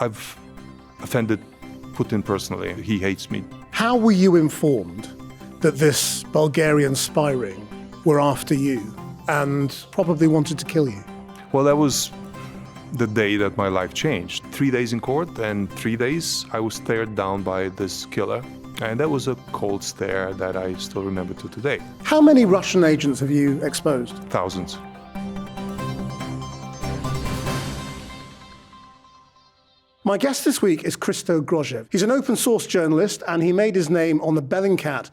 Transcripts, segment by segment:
I've offended Putin personally. He hates me. How were you informed that this Bulgarian spy ring were after you and probably wanted to kill you? Well, that was the day that my life changed. 3 days in court, and 3 days I was stared down by this killer. And that was a cold stare that I still remember to today. How many Russian agents have you exposed? Thousands. My guest this week is Christo Grozev. He's an open source journalist, and he made his name on the Bellingcat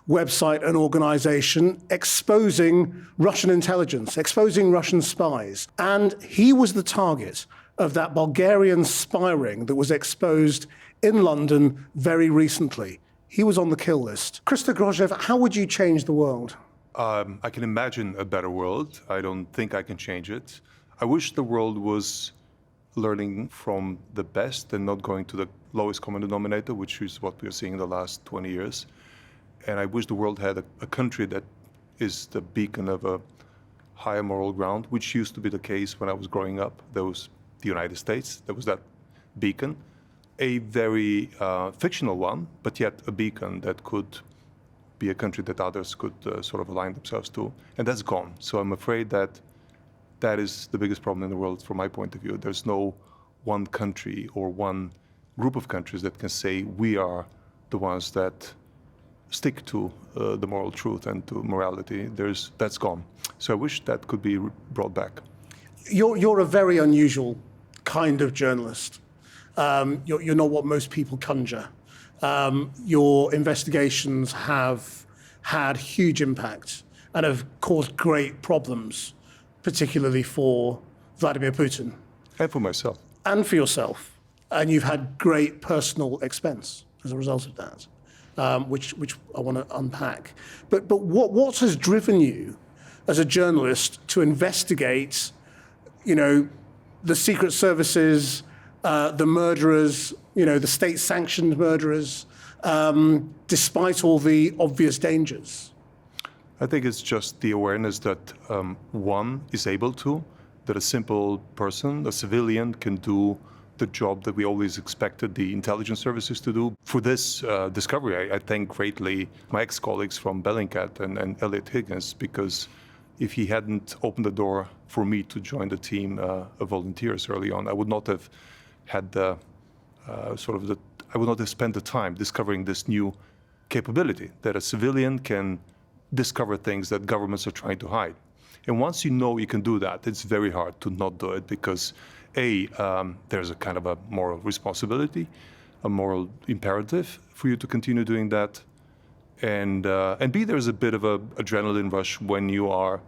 website and organization exposing Russian intelligence, exposing Russian spies. And he was the target of that Bulgarian spy ring that was exposed in London very recently. He was on the kill list. Christo Grozev, how would you change the world? I can imagine a better world. I don't think I can change it. I wish the world was learning from the best and not going to the lowest common denominator, which is what we're seeing in the last 20 years. And I wish the world had a country that is the beacon of a higher moral ground, which used to be the case when I was growing up. There was the United States, there was that beacon, a very fictional one, but yet a beacon that could be a country that others could sort of align themselves to. And that's gone. So I'm afraid that that is the biggest problem in the world from my point of view. There's no one country or one group of countries that can say we are the ones that stick to the moral truth and to morality. That's gone. So I wish that could be brought back. You're a very unusual kind of journalist. You're not what most people conjure. Your investigations have had huge impact and have caused great problems, particularly for Vladimir Putin. And for myself. And for yourself. And you've had great personal expense as a result of that. Which I want to unpack. But what has driven you as a journalist to investigate, the secret services, the murderers, the state-sanctioned murderers, despite all the obvious dangers? I think it's just the awareness that one is able to, that a simple person, a civilian, can do the job that we always expected the intelligence services to do. For this discovery, I thank greatly my ex-colleagues from Bellingcat and Elliot Higgins, because if he hadn't opened the door for me to join the team of volunteers early on, I would not have had I would not have spent the time discovering this new capability that a civilian can discover things that governments are trying to hide. And once you know you can do that, it's very hard to not do it, because there's a kind of a moral responsibility, a moral imperative for you to continue doing that. And B, there's a bit of an adrenaline rush when you are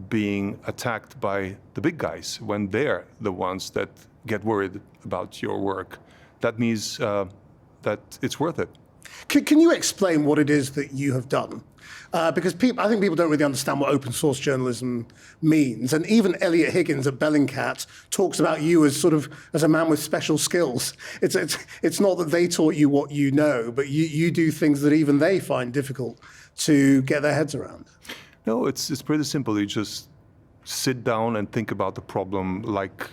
being attacked by the big guys, when they're the ones that get worried about your work. That means that it's worth it. Can you explain what it is that you have done? Because I think people don't really understand what open source journalism means. And even Elliot Higgins at Bellingcat talks about you as as a man with special skills. It's not that they taught you what you know, but you do things that even they find difficult to get their heads around. No, it's pretty simple. You just sit down and think about the problem like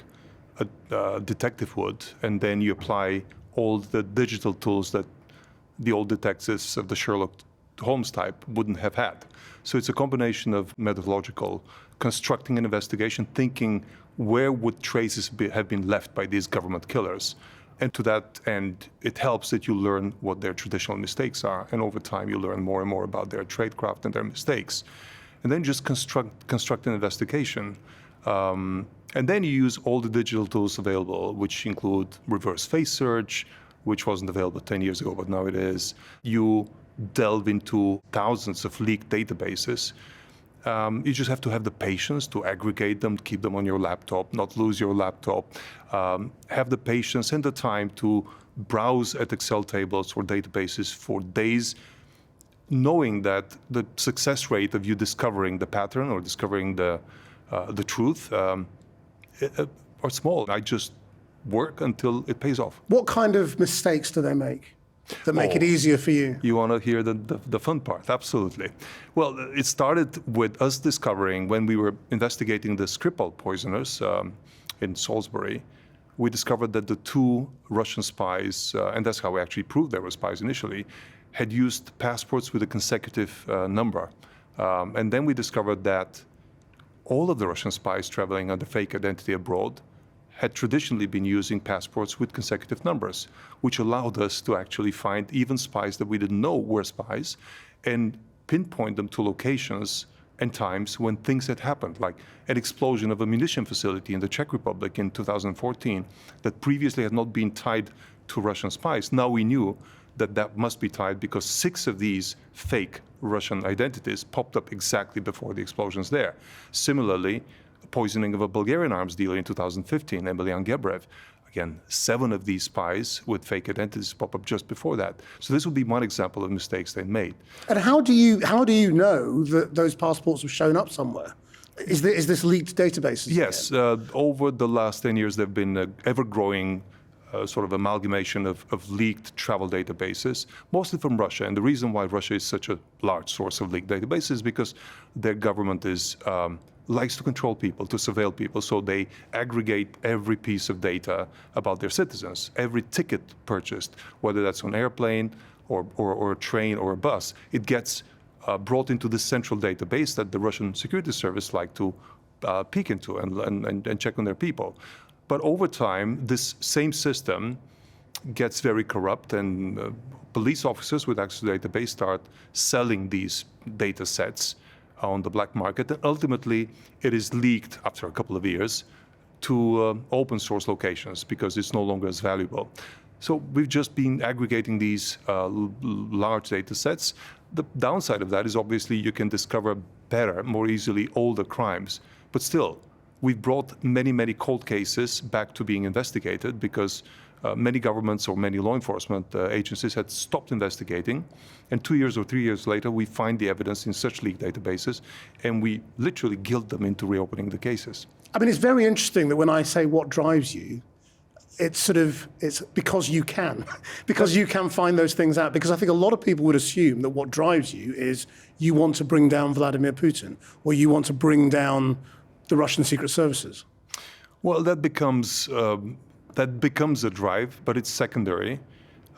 a detective would, and then you apply all the digital tools that the old detectives of the Sherlock Holmes type wouldn't have had. So it's a combination of methodological, constructing an investigation, thinking where would traces have been left by these government killers. And to that end, it helps that you learn what their traditional mistakes are. And over time, you learn more and more about their tradecraft and their mistakes. And then just construct an investigation. And then you use all the digital tools available, which include reverse face search, which wasn't available 10 years ago, but now it is. You delve into thousands of leaked databases. You just have to have the patience to aggregate them, keep them on your laptop, not lose your laptop, have the patience and the time to browse at Excel tables or databases for days, knowing that the success rate of you discovering the pattern or discovering the truth are small. I just work until it pays off. What kind of mistakes do they make that make it easier for you? You want to hear the fun part? Absolutely. Well, it started with us discovering when we were investigating the Skripal poisoners in Salisbury, we discovered that the two Russian spies, and that's how we actually proved they were spies initially, had used passports with a consecutive number. And then we discovered that all of the Russian spies traveling under fake identity abroad had traditionally been using passports with consecutive numbers, which allowed us to actually find even spies that we didn't know were spies and pinpoint them to locations and times when things had happened, like an explosion of a munition facility in the Czech Republic in 2014 that previously had not been tied to Russian spies. Now we knew that that must be tied because 6 of these fake Russian identities popped up exactly before the explosions there. Similarly, poisoning of a Bulgarian arms dealer in 2015, Emilian Gebrev. Again, 7 of these spies with fake identities pop up just before that. So this would be one example of mistakes they made. And how do you know that those passports have shown up somewhere? Is this leaked databases? Yes, over the last 10 years, there have been an ever-growing sort of amalgamation of leaked travel databases, mostly from Russia. And the reason why Russia is such a large source of leaked databases is because their government likes to control people, to surveil people. So they aggregate every piece of data about their citizens. Every ticket purchased, whether that's on an airplane or a train or a bus, it gets brought into this central database that the Russian security service like to peek into and check on their people. But over time, this same system gets very corrupt, and police officers with access to the database start selling these data sets on the black market. And ultimately, it is leaked after a couple of years to open source locations because it's no longer as valuable. So we've just been aggregating these large data sets. The downside of that is obviously you can discover better, more easily, older crimes. But still, we've brought many, many cold cases back to being investigated because many governments or many law enforcement agencies had stopped investigating. And 2 years or 3 years later, we find the evidence in such leaked databases, and we literally guilt them into reopening the cases. I mean, it's very interesting that when I say what drives you, it's because you can, because you can find those things out. Because I think a lot of people would assume that what drives you is you want to bring down Vladimir Putin, or you want to bring down the Russian secret services. Well, that becomes a drive, but it's secondary.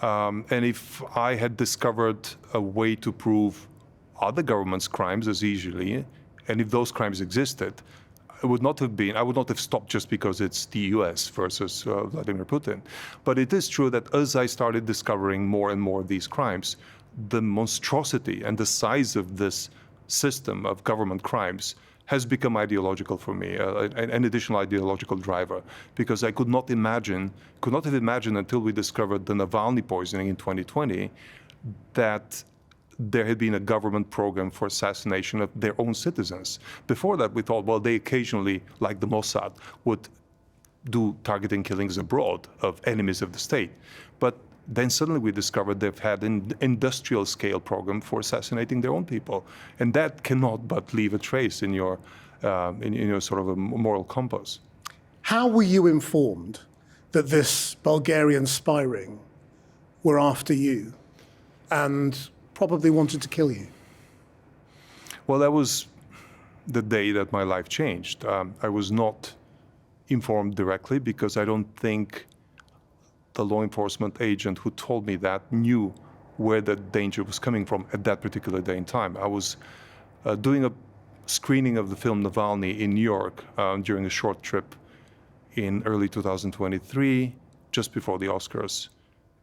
And if I had discovered a way to prove other governments' crimes as easily, and if those crimes existed, I would not have stopped just because it's the US versus Vladimir Putin. But it is true that as I started discovering more and more of these crimes, the monstrosity and the size of this system of government crimes has become ideological for me, an additional ideological driver, because I could not have imagined until we discovered the Navalny poisoning in 2020 that there had been a government program for assassination of their own citizens. Before that, we thought, well, they occasionally, like the Mossad, would do targeting killings abroad of enemies of the state. But then suddenly we discovered they've had an industrial scale program for assassinating their own people. And that cannot but leave a trace in your sort of a moral compass. How were you informed that this Bulgarian spy ring were after you and probably wanted to kill you? Well, that was the day that my life changed. I was not informed directly because I don't think the law enforcement agent who told me that knew where the danger was coming from at that particular day in time. I was doing a screening of the film Navalny in New York during a short trip in early 2023, just before the Oscars.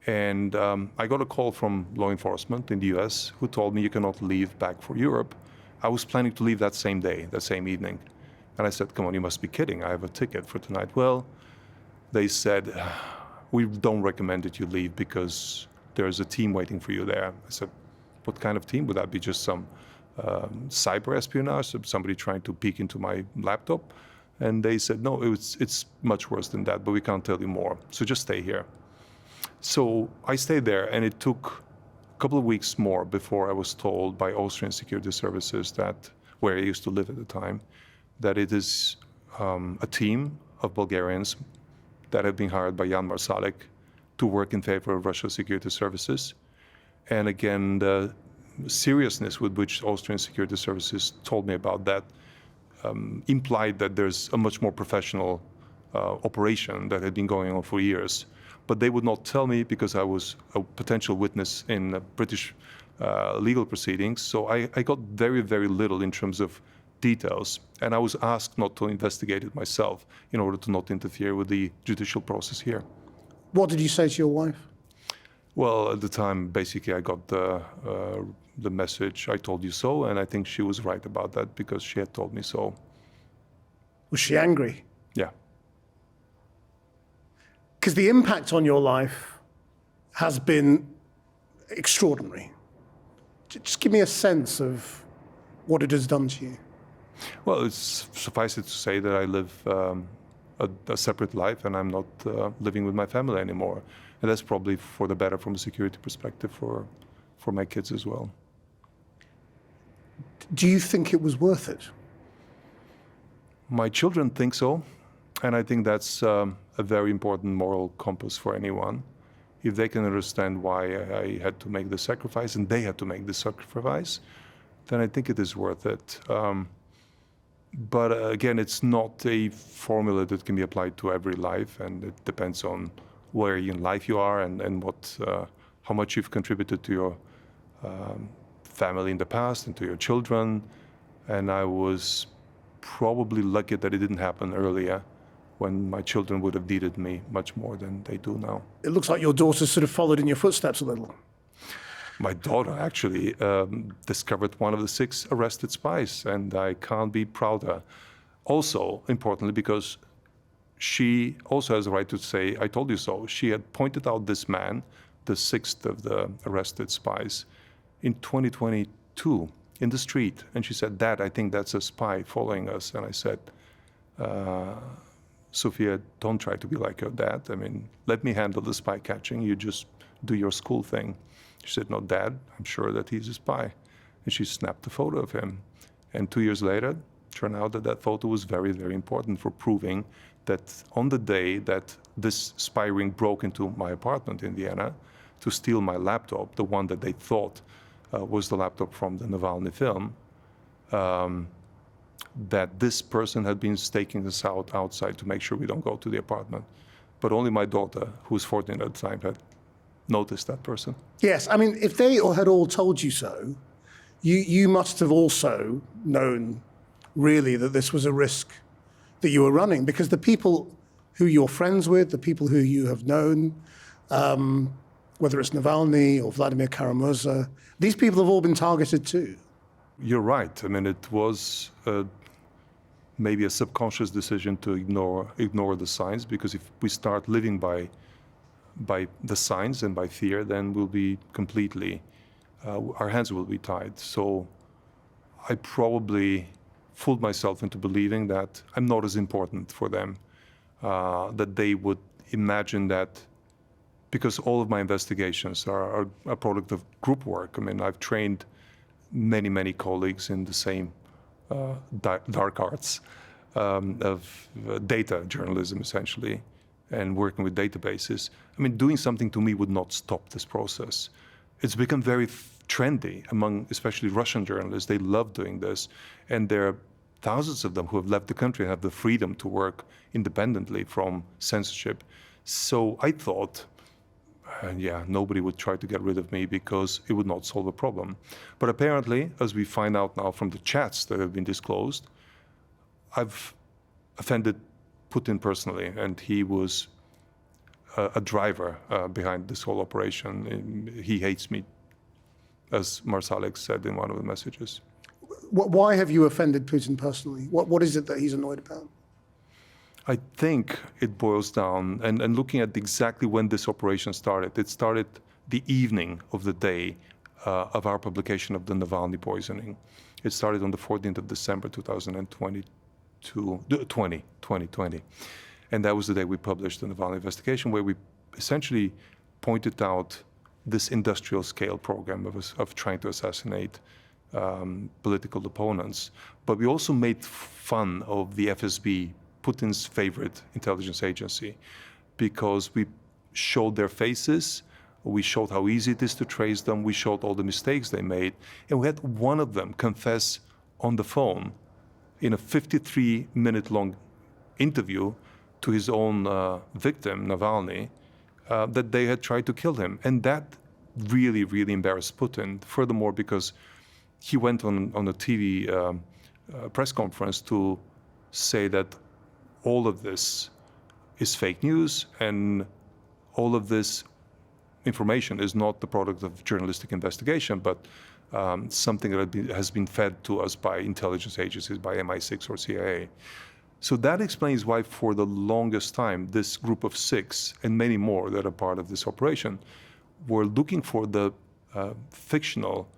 And I got a call from law enforcement in the US who told me you cannot leave back for Europe. I was planning to leave that same day, that same evening. And I said, come on, you must be kidding. I have a ticket for tonight. Well, they said, we don't recommend that you leave because there's a team waiting for you there. I said, what kind of team? Would that be just some cyber espionage, somebody trying to peek into my laptop? And they said, no, it's much worse than that, but we can't tell you more. So just stay here. So I stayed there, and it took a couple of weeks more before I was told by Austrian security services where I used to live at the time, that it is a team of Bulgarians that have been hired by Jan Marsalek to work in favor of Russia's security services. And again, the seriousness with which Austrian security services told me about that implied that there's a much more professional operation that had been going on for years. But they would not tell me because I was a potential witness in British legal proceedings. So I got very, very little in terms of details. And I was asked not to investigate it myself in order to not interfere with the judicial process here. What did you say to your wife? Well, at the time, basically, I got the message, "I told you so," and I think she was right about that because she had told me so. Was she angry? Yeah. Because the impact on your life has been extraordinary. Just give me a sense of what it has done to you. Well, it's suffice it to say that I live a separate life and I'm not living with my family anymore. And that's probably for the better from a security perspective for my kids as well. Do you think it was worth it? My children think so. And I think that's a very important moral compass for anyone. If they can understand why I had to make the sacrifice and they had to make the sacrifice, then I think it is worth it. But again, it's not a formula that can be applied to every life, and it depends on where in life you are and what, how much you've contributed to your family in the past and to your children. And I was probably lucky that it didn't happen earlier, when my children would have needed me much more than they do now. It looks like your daughter sort of followed in your footsteps a little. My daughter actually discovered one of the 6 arrested spies, and I can't be prouder. Also, importantly, because she also has the right to say, "I told you so." She had pointed out this man, the 6th of the arrested spies, in 2022 in the street. And she said, "Dad, I think that's a spy following us." And I said, "Sophia, don't try to be like your dad. I mean, let me handle the spy catching. You just do your school thing." She said, "No, Dad, I'm sure that he's a spy." And she snapped a photo of him. And 2 years later, turned out that that photo was very, very important for proving that on the day that this spy ring broke into my apartment in Vienna to steal my laptop, the one that they thought was the laptop from the Navalny film, that this person had been staking us out outside to make sure we don't go to the apartment. But only my daughter, who was 14 at the time, had noticed that person. Yes, I mean, if they had all told you so, you must have also known, really, that this was a risk that you were running, because the people who you're friends with, the people who you have known, whether it's Navalny or Vladimir Karamurza, these people have all been targeted too. You're right. I mean, it was maybe a subconscious decision to ignore the signs, because if we start living by the signs and by fear, then we'll be completely, our hands will be tied. So I probably fooled myself into believing that I'm not as important for them, that they would imagine that, because all of my investigations are a product of group work. I mean, I've trained many colleagues in the same dark arts of data journalism, essentially, and working with databases. I mean, doing something to me would not stop this process. It's become very trendy among especially Russian journalists. They love doing this. And there are thousands of them who have left the country and have the freedom to work independently from censorship. So I thought, nobody would try to get rid of me because it would not solve a problem. But apparently, as we find out now from the chats that have been disclosed, I've offended Putin personally, and he was a driver behind this whole operation. He hates me, as Marsalek said in one of the messages. Why have you offended Putin personally? What is it that he's annoyed about? I think it boils down, and looking at exactly when this operation started, it started the evening of the day of our publication of the Navalny poisoning. It started on the 14th of December 2020. And that was the day we published the Navalny investigation, where we essentially pointed out this industrial scale program of trying to assassinate political opponents. But we also made fun of the FSB, Putin's favorite intelligence agency, because we showed their faces, we showed how easy it is to trace them, we showed all the mistakes they made, and we had one of them confess on the phone in a 53-minute long interview to his own victim, Navalny, that they had tried to kill him. And that really, really embarrassed Putin. Furthermore, because he went on a TV press conference to say that all of this is fake news and all of this information is not the product of journalistic investigation, but something that has been fed to us by intelligence agencies, by MI6 or CIA. So that explains why for the longest time, this group of 6 and many more that are part of this operation were looking for the fictional,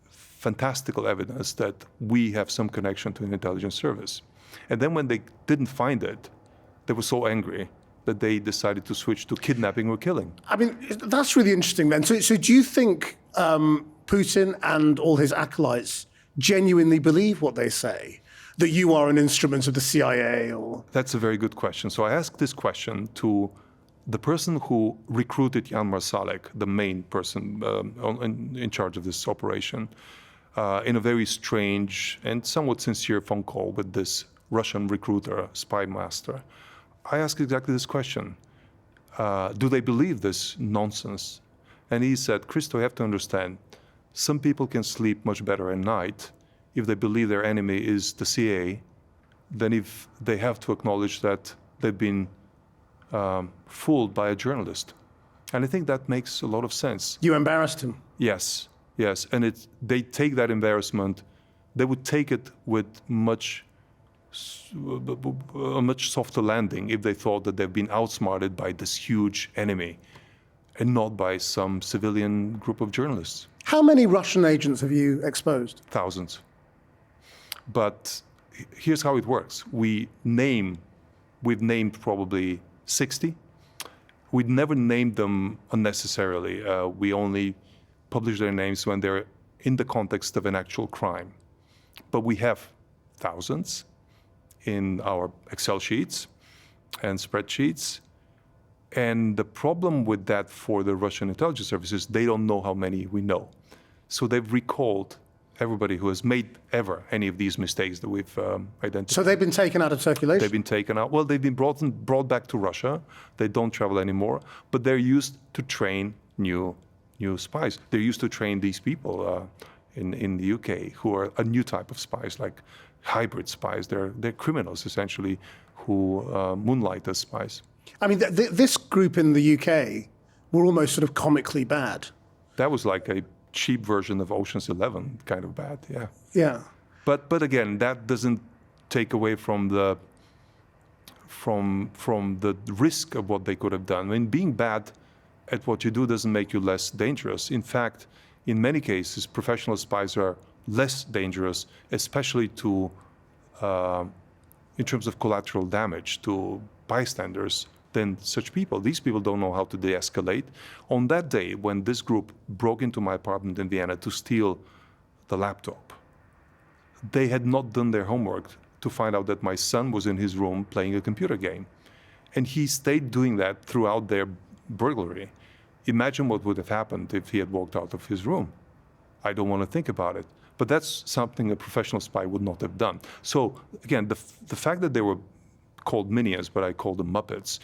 fantastical evidence that we have some connection to an intelligence service. And then when they didn't find it, they were so angry that they decided to switch to kidnapping or killing. I mean, that's really interesting then. So do you think Putin and all his acolytes genuinely believe what they say? That you are an instrument of the CIA or? That's a very good question. So I asked this question to the person who recruited Jan Marsalek, the main person in charge of this operation, in a very strange and somewhat sincere phone call with this Russian recruiter, spy master. I asked exactly this question. Do they believe this nonsense? And he said, Christo, you have to understand, some people can sleep much better at night if they believe their enemy is the CIA than if they have to acknowledge that they've been fooled by a journalist. And I think that makes a lot of sense. You embarrassed him? Yes. And they take that embarrassment, they would take it with a much softer landing if they thought that they've been outsmarted by this huge enemy and not by some civilian group of journalists. How many Russian agents have you exposed? Thousands. But here's how it works. We've named probably 60. We'd never named them unnecessarily. We only publish their names when they're in the context of an actual crime. But we have thousands in our Excel sheets and spreadsheets. And the problem with that for the Russian intelligence services, they don't know how many we know. So they've recalled everybody who has made ever any of these mistakes that we've identified. So they've been taken out of circulation? They've been taken out. Well, they've been brought back to Russia. They don't travel anymore, but they're used to train new spies. They're used to train these people in the UK who are a new type of spies, like hybrid spies. They're criminals, essentially, who moonlight as spies. I mean, this group in the UK were almost sort of comically bad. That was like a cheap version of Ocean's 11, kind of bad, yeah. Yeah. But again, that doesn't take away from the risk of what they could have done. I mean, being bad at what you do doesn't make you less dangerous. In fact, in many cases, professional spies are less dangerous, especially in terms of collateral damage to bystanders than such people. These people don't know how to de-escalate. On that day, when this group broke into my apartment in Vienna to steal the laptop, they had not done their homework to find out that my son was in his room playing a computer game. And he stayed doing that throughout their burglary. Imagine what would have happened if he had walked out of his room. I don't want to think about it. But that's something a professional spy would not have done. So again, the fact that they were called minions, but I call them Muppets,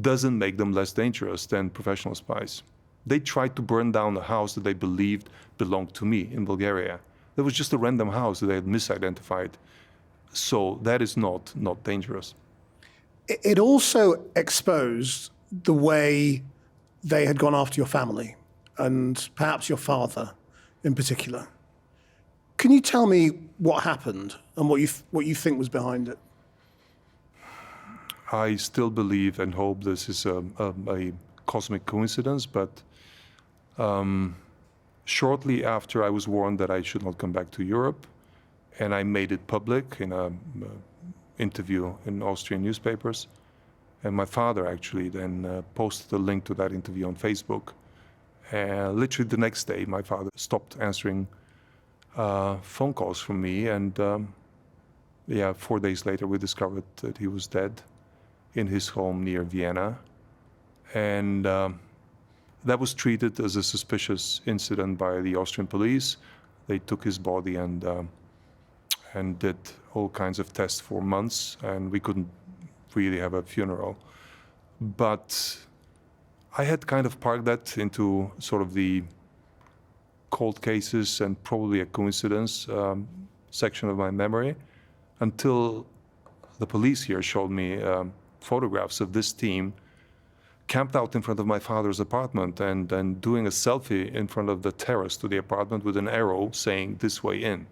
doesn't make them less dangerous than professional spies. They tried to burn down a house that they believed belonged to me in Bulgaria. That was just a random house that they had misidentified. So that is not dangerous. It also exposed the way they had gone after your family, and perhaps your father in particular. Can you tell me what happened and what you think was behind it? I still believe and hope this is a cosmic coincidence, but shortly after I was warned that I should not come back to Europe, and I made it public in an interview in Austrian newspapers, and my father actually then posted a link to that interview on Facebook. Literally the next day, my father stopped answering phone calls from me, and 4 days later we discovered that he was dead in his home near Vienna. And that was treated as a suspicious incident by the Austrian police. They took his body and did all kinds of tests for months, and we couldn't really have a funeral. But I had kind of parked that into sort of the cold cases and probably a coincidence section of my memory until the police here showed me photographs of this team camped out in front of my father's apartment and doing a selfie in front of the terrace to the apartment with an arrow saying this way in.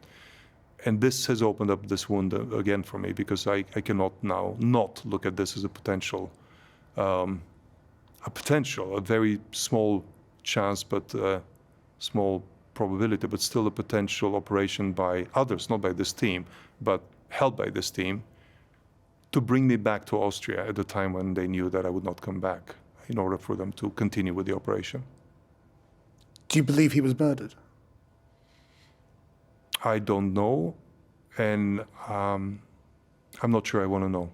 And this has opened up this wound again for me, because I cannot now not look at this as a potential, a very small chance, but small probability, but still a potential operation by others, not by this team, but held by this team, to bring me back to Austria at the time when they knew that I would not come back, in order for them to continue with the operation. Do you believe he was murdered? I don't know, and I'm not sure I want to know.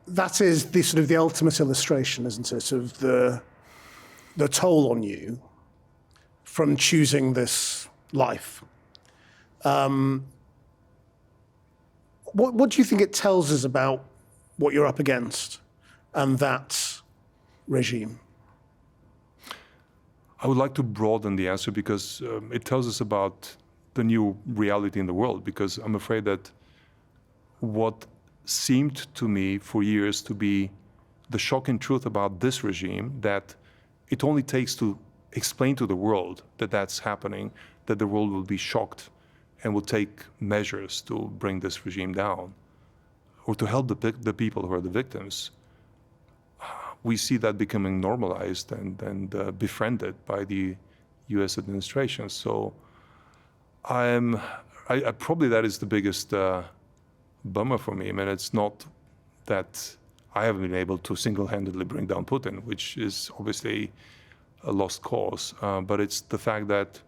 That is the sort of the ultimate illustration, isn't it, of the toll on you from choosing this life. What do you think it tells us about what you're up against and that regime? I would like to broaden the answer, because it tells us about the new reality in the world, because I'm afraid that what seemed to me for years to be the shocking truth about this regime, that it only takes to explain to the world that that's happening, that the world will be shocked and will take measures to bring this regime down or to help the people who are the victims. We see that becoming normalized and befriended by the U.S. administration. So probably that is the biggest bummer for me. I mean, it's not that I haven't been able to single-handedly bring down Putin, which is obviously a lost cause, but it's the fact that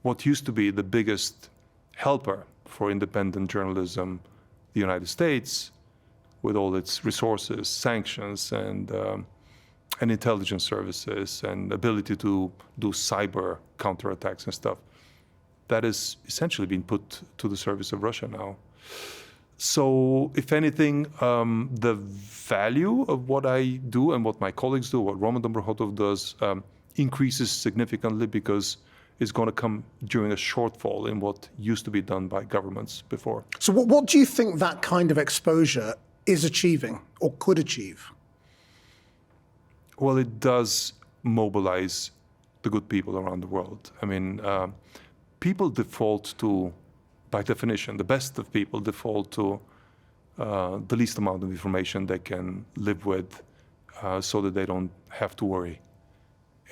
what used to be the biggest helper for independent journalism, the United States, with all its resources, sanctions, and intelligence services, and ability to do cyber counterattacks and stuff, that is essentially being put to the service of Russia now. So, if anything, the value of what I do and what my colleagues do, what Roman Dobrokhotov does, increases significantly, because it's going to come during a shortfall in what used to be done by governments before. So what do you think that kind of exposure is achieving or could achieve? Well, it does mobilize the good people around the world. I mean, people default to, by definition, the best of people default to the least amount of information they can live with, so that they don't have to worry.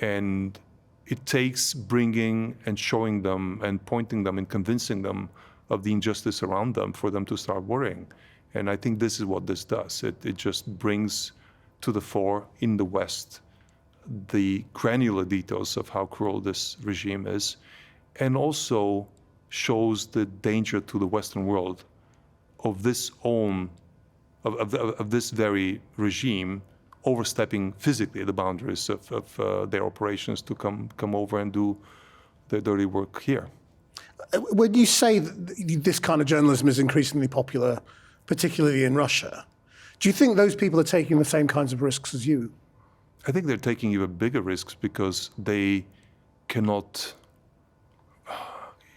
And it takes bringing and showing them and pointing them and convincing them of the injustice around them for them to start worrying. And I think this is what this does. It just brings to the fore in the West the granular details of how cruel this regime is, and also shows the danger to the Western world of this this very regime overstepping physically the boundaries of their operations to come over and do their dirty work here. When you say that this kind of journalism is increasingly popular, particularly in Russia, do you think those people are taking the same kinds of risks as you? I think they're taking even bigger risks, because they cannot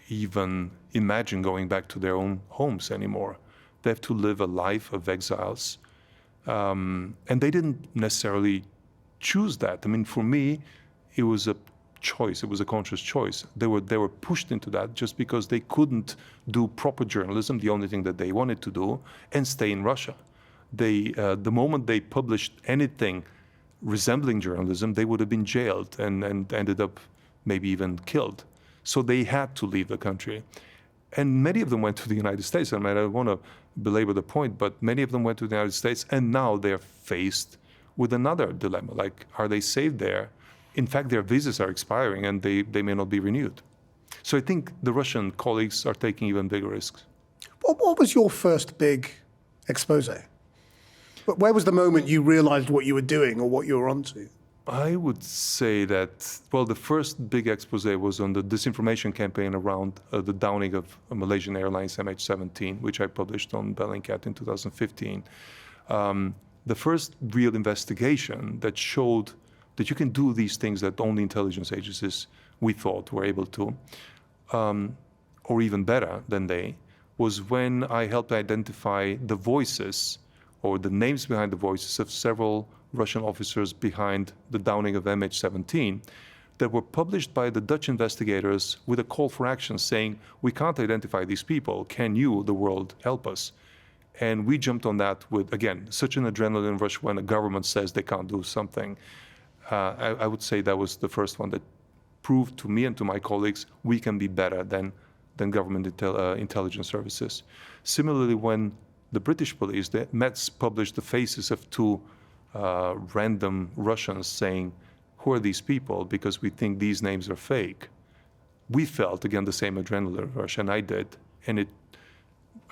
even imagine going back to their own homes anymore. They have to live a life of exiles. And they didn't necessarily choose that. I mean, for me, it was a choice. It was a conscious choice. They were pushed into that just because they couldn't do proper journalism, the only thing that they wanted to do, and stay in Russia. The moment they published anything resembling journalism, they would have been jailed and ended up maybe even killed. So they had to leave the country. And many of them went to the United States. I mean, I don't want to belabor the point, but many of them went to the United States, and now they're faced with another dilemma. Like, are they safe there? In fact, their visas are expiring, and they may not be renewed. So I think the Russian colleagues are taking even bigger risks. What was your first big expose? Where was the moment you realized what you were doing or what you were onto? I would say that, well, the first big expose was on the disinformation campaign around the downing of Malaysian Airlines MH17, which I published on Bellingcat in 2015. The first real investigation that showed that you can do these things that only intelligence agencies, we thought, were able to, or even better than they, was when I helped identify the voices or the names behind the voices of several Russian officers behind the downing of MH17 that were published by the Dutch investigators with a call for action saying, we can't identify these people. Can you, the world, help us? And we jumped on that with, again, such an adrenaline rush when a government says they can't do something. I would say that was the first one that proved to me and to my colleagues we can be better than government intelligence services. Similarly, when the British police, the Mets, published the faces of two random Russians saying, who are these people? Because we think these names are fake. We felt, again, the same adrenaline rush, and I did. And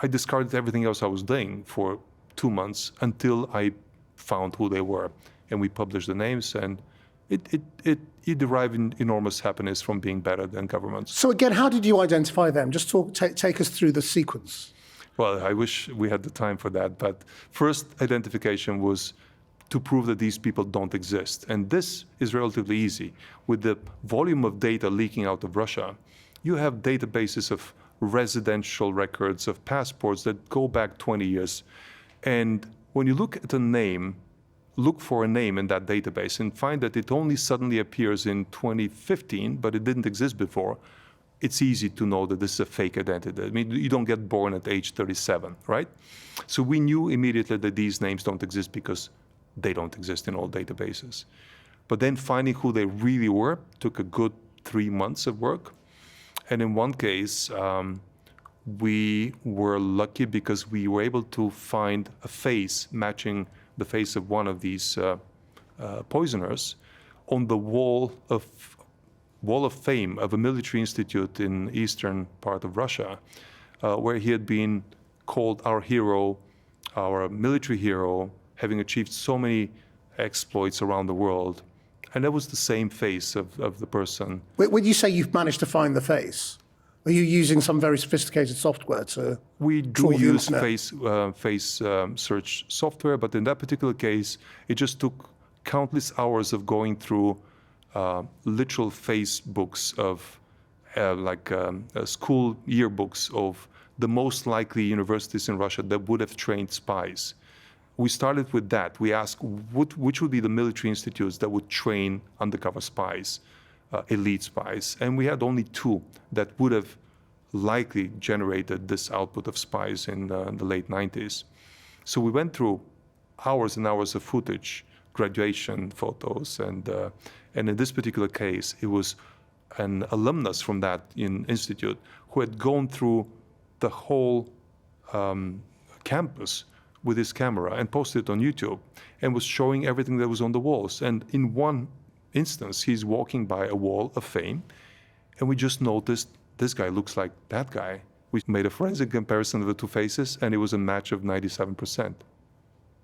I discarded everything else I was doing for 2 months until I found who they were. And we published the names, and it derived enormous happiness from being better than governments. So again, how did you identify them? Just take us through the sequence. Well, I wish we had the time for that. But first identification was to prove that these people don't exist. And this is relatively easy. With the volume of data leaking out of Russia, you have databases of residential records, of passports that go back 20 years. And when you look at a name, look for a name in that database and find that it only suddenly appears in 2015, but it didn't exist before, it's easy to know that this is a fake identity. I mean, you don't get born at age 37, right? So we knew immediately that these names don't exist because they don't exist in all databases. But then finding who they really were took a good 3 months of work. And in one case, we were lucky because we were able to find a face matching the face of one of these poisoners on the wall of fame of a military institute in eastern part of Russia, where he had been called our hero, our military hero, having achieved so many exploits around the world. And that was the same face of the person. When you say you've managed to find the face, are you using some very sophisticated software to We do use face search software, but in that particular case, it just took countless hours of going through literal face books of school yearbooks of the most likely universities in Russia that would have trained spies. We started with that. We asked which would be the military institutes that would train undercover spies, elite spies. And we had only 2 that would have likely generated this output of spies in the late 90s. So we went through hours and hours of footage, graduation photos, and in this particular case, it was an alumnus from that institute who had gone through the whole campus with his camera and posted it on YouTube and was showing everything that was on the walls. And in one instance, he's walking by a wall of fame, and we just noticed this guy looks like that guy. We made a forensic comparison of the 2 faces, and it was a match of 97%.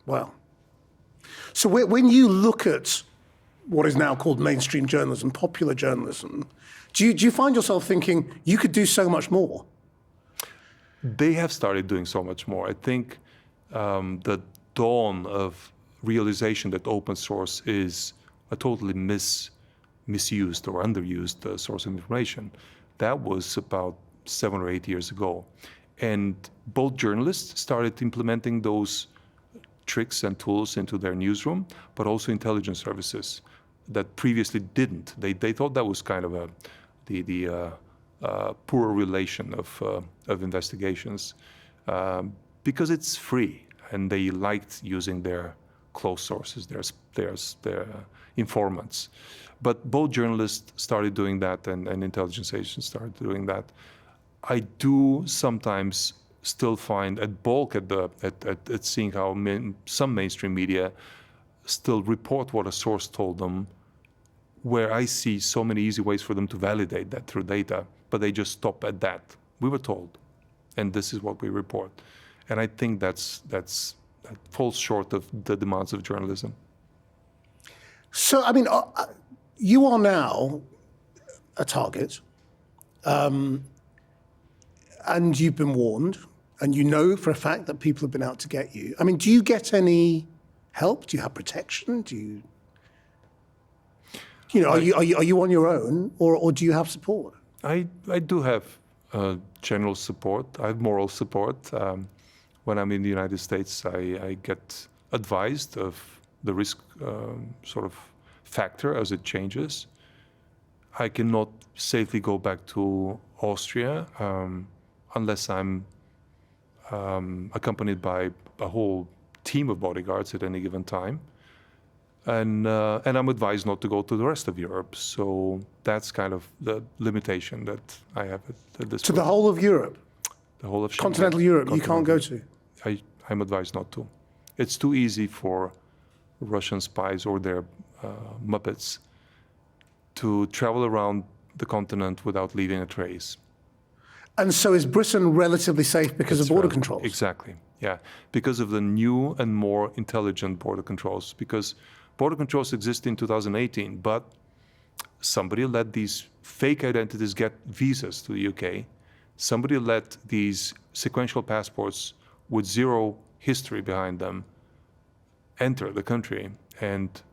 Wow. So when you look at what is now called mainstream journalism, popular journalism, do you find yourself thinking you could do so much more? They have started doing so much more. I think the dawn of realization that open source is a totally misused or underused source of information, that was about 7 or 8 years ago. And both journalists started implementing those tricks and tools into their newsroom, but also intelligence services that previously didn't. They thought that was kind of the poor relation of investigations because it's free, and they liked using their close sources, their informants. But both journalists started doing that, and intelligence agents started doing that. I do sometimes still find at balk at seeing how some mainstream media still report what a source told them, where I see so many easy ways for them to validate that through data, but they just stop at that. We were told, and this is what we report. And I think that falls short of the demands of journalism. So, I mean, you are now a target, and you've been warned, and you know for a fact that people have been out to get you. I mean, do you get any help? Do you have protection? Do you, are you on your own, or do you have support? I do have general support. I have moral support. When I'm in the United States, I get advised of the risk sort of factor as it changes. I cannot safely go back to Austria unless I'm accompanied by a whole team of bodyguards at any given time. And I'm advised not to go to the rest of Europe. So that's kind of the limitation that I have at this point. To the whole of Europe? The whole of Schengen. Continental Europe, you can't go to? I'm advised not to. It's too easy for Russian spies or their Muppets to travel around the continent without leaving a trace. And so is Britain relatively safe because of border controls? Exactly, yeah. Because of the new and more intelligent border controls. Because border controls exist in 2018, but somebody let these fake identities get visas to the UK. Somebody let these sequential passports with zero history behind them enter the country and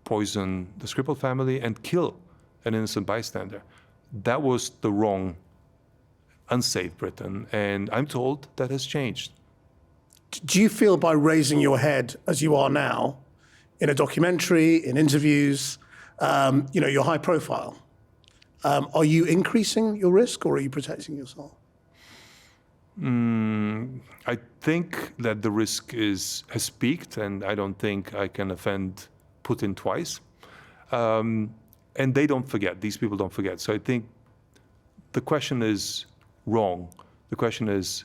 poison the Skripal family and kill an innocent bystander. That was the wrong, unsafe Britain, and I'm told that has changed. Do you feel by raising your head as you are now, in a documentary, in interviews, you're high profile, are you increasing your risk or are you protecting yourself? I think that the risk has peaked, and I don't think I can offend Putin twice. And they don't forget. These people don't forget. So I think the question is wrong. The question is,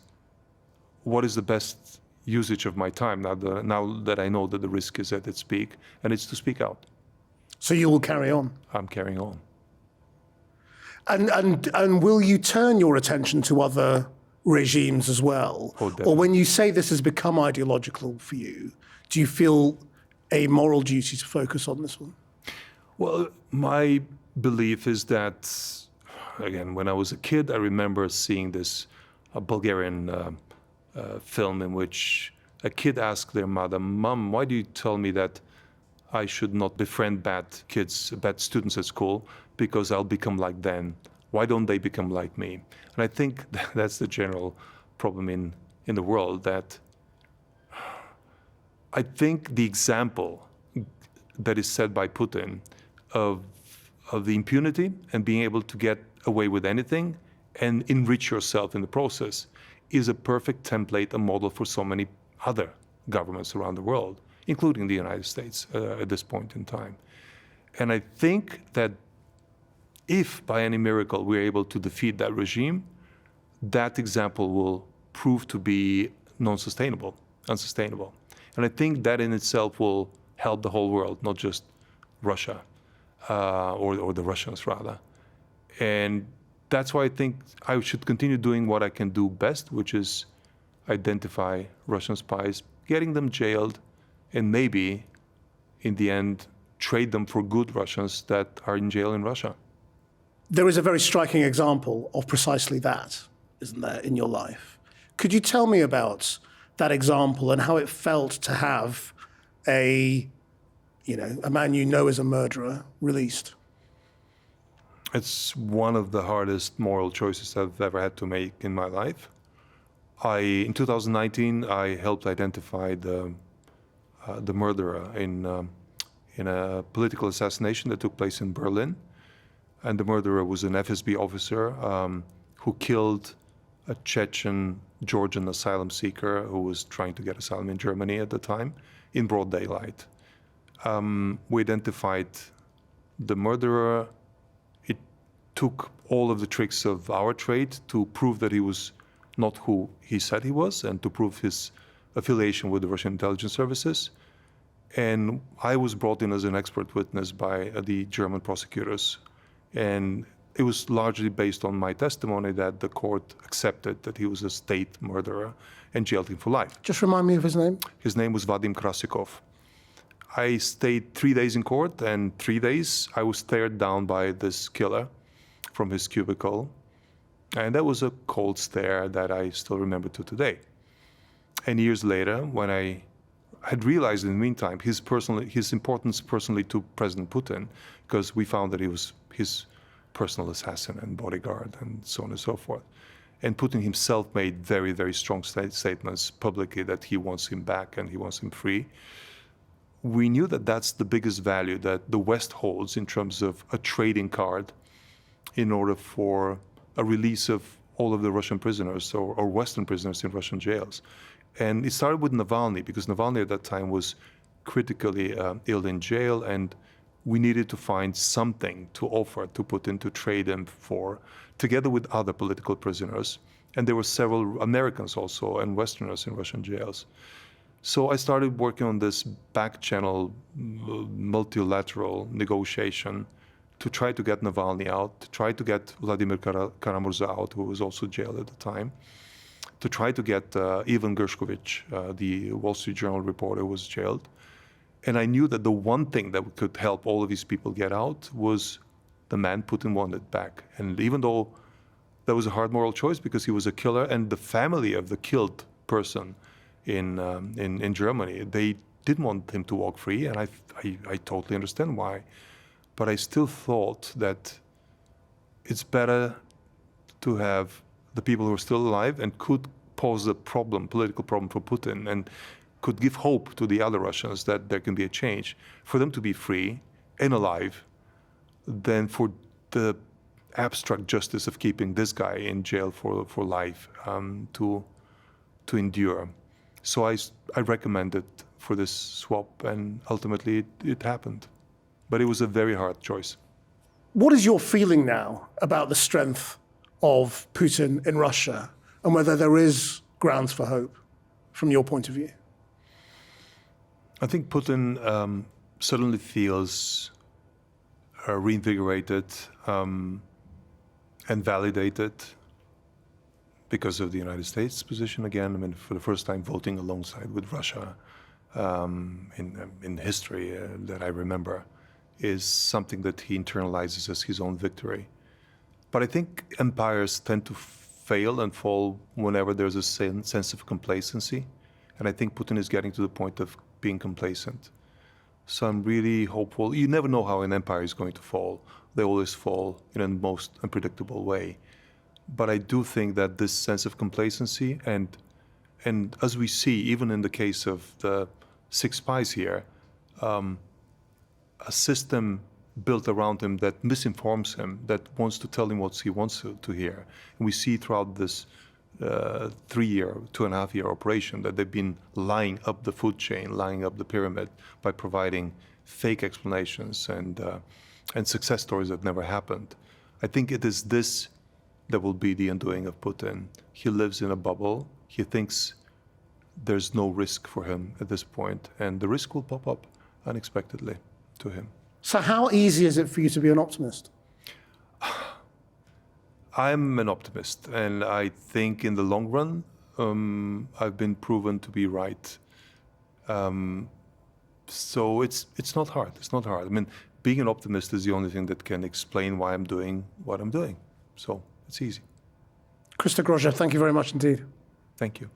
what is the best usage of my time now that I know that the risk is at its peak, and it's to speak out. So you will carry on? I'm carrying on. And will you turn your attention to other regimes as well? Or when you say this has become ideological for you, do you feel a moral duty to focus on this one? Well, my belief is that, again, when I was a kid, I remember seeing this Bulgarian film in which a kid asked their mother, "Mom, why do you tell me that I should not befriend bad kids, bad students at school, because I'll become like them? Why don't they become like me?" And I think that's the general problem in the world, that I think the example that is set by Putin of the impunity and being able to get away with anything and enrich yourself in the process is a perfect template, a model for so many other governments around the world, including the United States at this point in time. And I think that if by any miracle we're able to defeat that regime, that example will prove to be unsustainable. And I think that in itself will help the whole world, not just Russia, or the Russians rather. And that's why I think I should continue doing what I can do best, which is identify Russian spies, getting them jailed, and maybe in the end trade them for good Russians that are in jail in Russia. There is a very striking example of precisely that, isn't there, in your life? Could you tell me about that example and how it felt to have a man you know as a murderer released? It's one of the hardest moral choices I've ever had to make in my life. In 2019, I helped identify the murderer in a political assassination that took place in Berlin. And the murderer was an FSB officer who killed a Chechen Georgian asylum seeker who was trying to get asylum in Germany at the time in broad daylight. We identified the murderer. It took all of the tricks of our trade to prove that he was not who he said he was and to prove his affiliation with the Russian intelligence services. And I was brought in as an expert witness by the German prosecutors. And it was largely based on my testimony that the court accepted that he was a state murderer and jailed him for life. Just remind me of his name. His name was Vadim Krasikov. I stayed 3 days in court, and 3 days I was stared down by this killer from his cubicle. And that was a cold stare that I still remember to today. And years later, when I had realized in the meantime his importance personally to President Putin, because we found that he was his personal assassin and bodyguard and so on and so forth. And Putin himself made very, very strong statements publicly that he wants him back and he wants him free. We knew that that's the biggest value that the West holds in terms of a trading card in order for a release of all of the Russian prisoners or Western prisoners in Russian jails. And it started with Navalny, because Navalny at that time was critically ill in jail, and we needed to find something to offer to Putin to trade him for, together with other political prisoners. And there were several Americans also and Westerners in Russian jails. So I started working on this back-channel multilateral negotiation to try to get Navalny out, to try to get Vladimir Putin out, who was also jailed at the time, to try to get Ivan Gershkovich, the Wall Street Journal reporter who was jailed. And I knew that the one thing that could help all of these people get out was the man Putin wanted back. And even though that was a hard moral choice because he was a killer, and the family of the killed person in Germany, they didn't want him to walk free, and I totally understand why. But I still thought that it's better to have the people who are still alive and could pose a problem, political problem for Putin, and could give hope to the other Russians that there can be a change, for them to be free and alive, than for the abstract justice of keeping this guy in jail for life to endure. So I recommended for this swap, and ultimately it happened. But it was a very hard choice. What is your feeling now about the strength of Putin in Russia, and whether there is grounds for hope from your point of view? I think Putin suddenly feels reinvigorated and validated because of the United States position again. I mean, for the first time voting alongside with Russia in history that I remember is something that he internalizes as his own victory. But I think empires tend to fail and fall whenever there's a sense of complacency. And I think Putin is getting to the point of being complacent. So I'm really hopeful. You never know how an empire is going to fall. They always fall in a most unpredictable way. But I do think that this sense of complacency, and as we see, even in the case of the 6 spies here, a system built around him that misinforms him, that wants to tell him what he wants to hear. And we see throughout this 2.5 year operation that they've been lying up the food chain, lying up the pyramid by providing fake explanations and success stories that never happened. I think it is this that will be the undoing of Putin. He lives in a bubble. He thinks there's no risk for him at this point, and the risk will pop up unexpectedly to him. So how easy is it for you to be an optimist? I'm an optimist, and I think in the long run, I've been proven to be right. So it's not hard. It's not hard. I mean, being an optimist is the only thing that can explain why I'm doing what I'm doing. So it's easy. Christo Grozev, thank you very much indeed. Thank you.